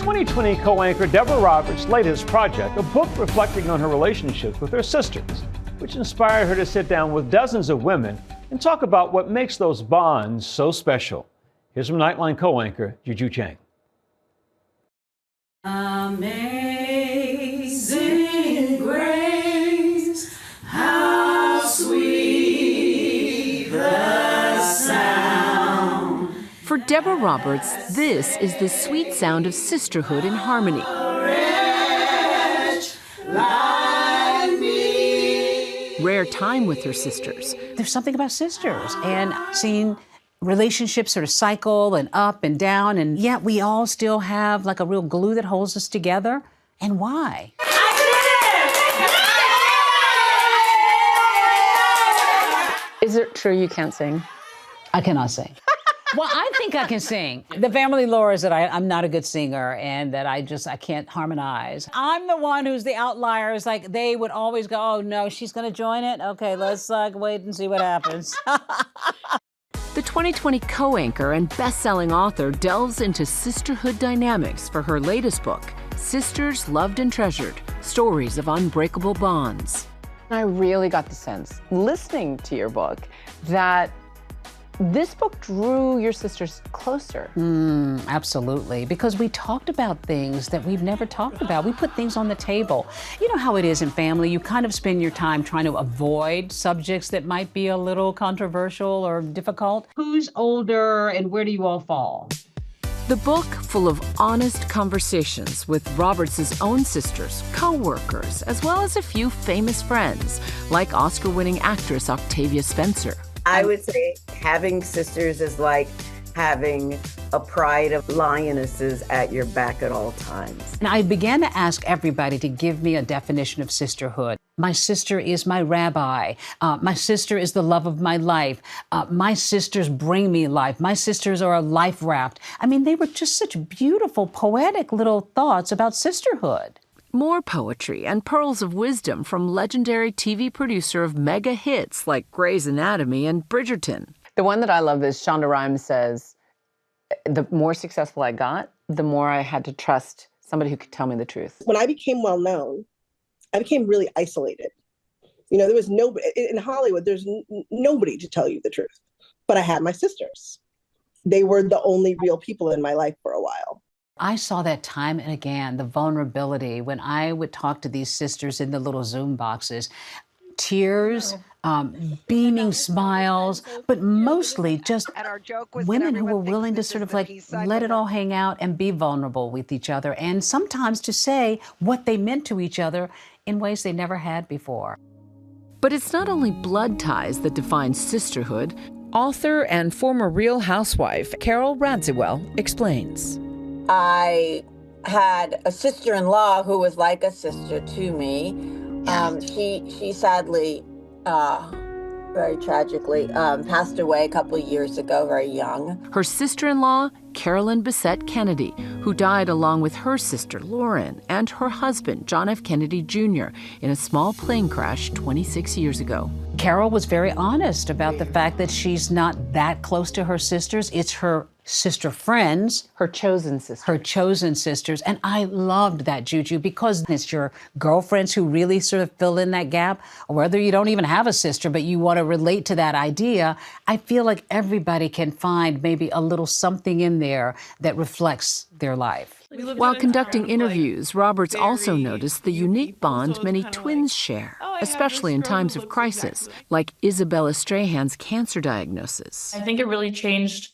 2020 co-anchor Deborah Roberts' latest project, a book reflecting on her relationships with her sisters, which inspired her to sit down with dozens of women and talk about what makes those bonds so special. Here's from Nightline co-anchor Juju Chang. Amazing grace, how sweet the sound. For Deborah Roberts, this is the sweet sound of sisterhood in harmony. Rare time with her sisters. There's something about sisters and seeing relationships sort of cycle and up and down, and yet we all still have like a real glue that holds us together. And why? Is it true you can't sing? I cannot sing. Well, I think I can sing. The family lore is that I'm not a good singer and that I can't harmonize. I'm the one who's the outlier. It's like they would always go, oh no, she's gonna join it? Okay, let's wait and see what happens. The 2020 co-anchor and best-selling author delves into sisterhood dynamics for her latest book, Sisters Loved and Treasured, Stories of Unbreakable Bonds. I really got the sense, listening to your book, that this book drew your sisters closer. Absolutely, because we talked about things that we've never talked about. We put things on the table. You know how it is in family, you kind of spend your time trying to avoid subjects that might be a little controversial or difficult. Who's older and where do you all fall? The book, full of honest conversations with Roberts' own sisters, co-workers, as well as a few famous friends, like Oscar-winning actress Octavia Spencer. I would say having sisters is like having a pride of lionesses at your back at all times. And I began to ask everybody to give me a definition of sisterhood. My sister is my rabbi. My sister is the love of my life. My sisters bring me life. My sisters are a life raft. I mean, they were just such beautiful, poetic little thoughts about sisterhood. More poetry and pearls of wisdom from legendary TV producer of mega hits like Grey's Anatomy and Bridgerton. The one that I love is Shonda Rhimes says, the more successful I got, the more I had to trust somebody who could tell me the truth. When I became well known, I became really isolated. You know, there was nobody in Hollywood, there's nobody to tell you the truth. But I had my sisters. They were the only real people in my life for a while. I saw that time and again, the vulnerability when I would talk to these sisters in the little Zoom boxes. Tears, beaming smiles, but mostly just women who were willing to sort of like let it all hang out and be vulnerable with each other, and sometimes to say what they meant to each other in ways they never had before. But it's not only blood ties that define sisterhood. Author and former Real Housewife Carol Radziwill explains. I had a sister-in-law who was like a sister to me. She sadly, very tragically, passed away a couple of years ago, very young. Her sister-in-law, Carolyn Bessette Kennedy, who died along with her sister, Lauren, and her husband, John F. Kennedy Jr., in a small plane crash 26 years ago. Carol was very honest about the fact that she's not that close to her sisters. It's her sister friends. Her chosen sisters. Her chosen sisters. And I loved that, Juju, because it's your girlfriends who really sort of fill in that gap, or whether you don't even have a sister, but you want to relate to that idea. I feel like everybody can find maybe a little something in there that reflects their life. While conducting interviews, Roberts also noticed the unique bond many twins share, especially in times of crisis, like Isabella Strahan's cancer diagnosis. I think it really changed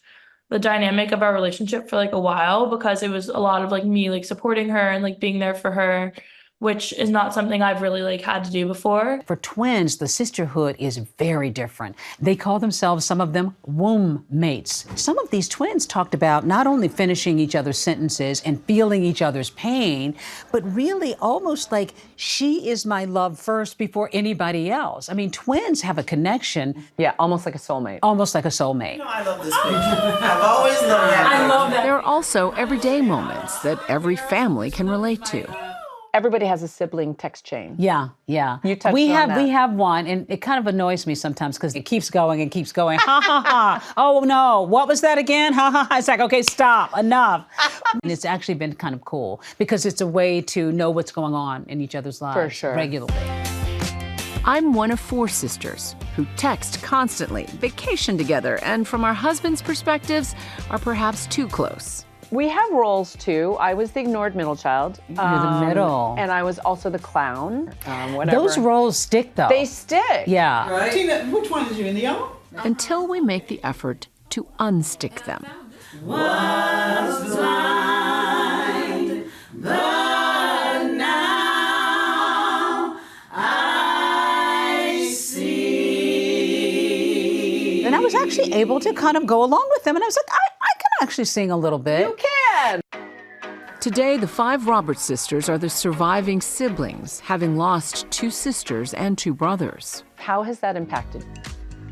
the dynamic of our relationship for like a while, because it was a lot of like me like supporting her and like being there for her, which is not something I've really like had to do before. For twins, the sisterhood is very different. They call themselves, some of them, womb mates. Some of these twins talked about not only finishing each other's sentences and feeling each other's pain, but really almost like she is my love first before anybody else. I mean, twins have a connection. Yeah, almost like a soulmate. Almost like a soulmate. You know, I love this picture. I've always known that. I love that. There are also everyday moments that every family can relate to. everybody has a sibling text chain. Yeah, yeah. You touched we on have that. We have one, and it kind of annoys me sometimes because it keeps going and keeps going. Ha ha ha! Oh no, what was that again? Ha ha ha! It's like, okay, stop, enough. And it's actually been kind of cool because it's a way to know what's going on in each other's lives For sure. regularly. I'm one of 4 sisters who text constantly, vacation together, and from our husbands' perspectives, are perhaps too close. We have roles too. I was the ignored middle child. You're the middle. And I was also the clown. Whatever. Those roles stick, though. They stick. Yeah. Right? Tina, which one is you, in the yellow? Until we make the effort to unstick them. Was blind, but now I see. And I was actually able to kind of go along with them, and I was like, I can actually sing a little bit. You can. Today, the 5 Roberts sisters are the surviving siblings, having lost 2 sisters and 2 brothers. How has that impacted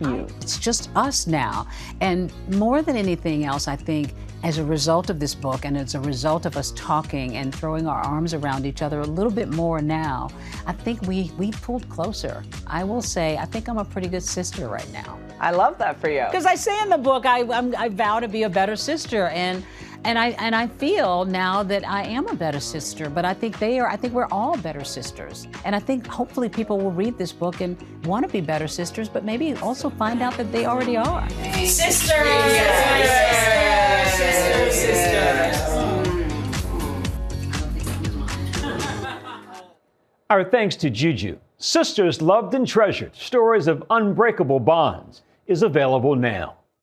you? It's just us now. And more than anything else, I think, as a result of this book and as a result of us talking and throwing our arms around each other a little bit more now, I think we pulled closer. I will say, I think I'm a pretty good sister right now. I love that for you. Because I say in the book, I vow to be a better sister, and I feel now that I am a better sister. But I think we're all better sisters, and I think hopefully people will read this book and want to be better sisters, but maybe also find out that they already are. Our thanks to Juju. Sisters Loved and Treasured, Stories of Unbreakable Bonds is available now.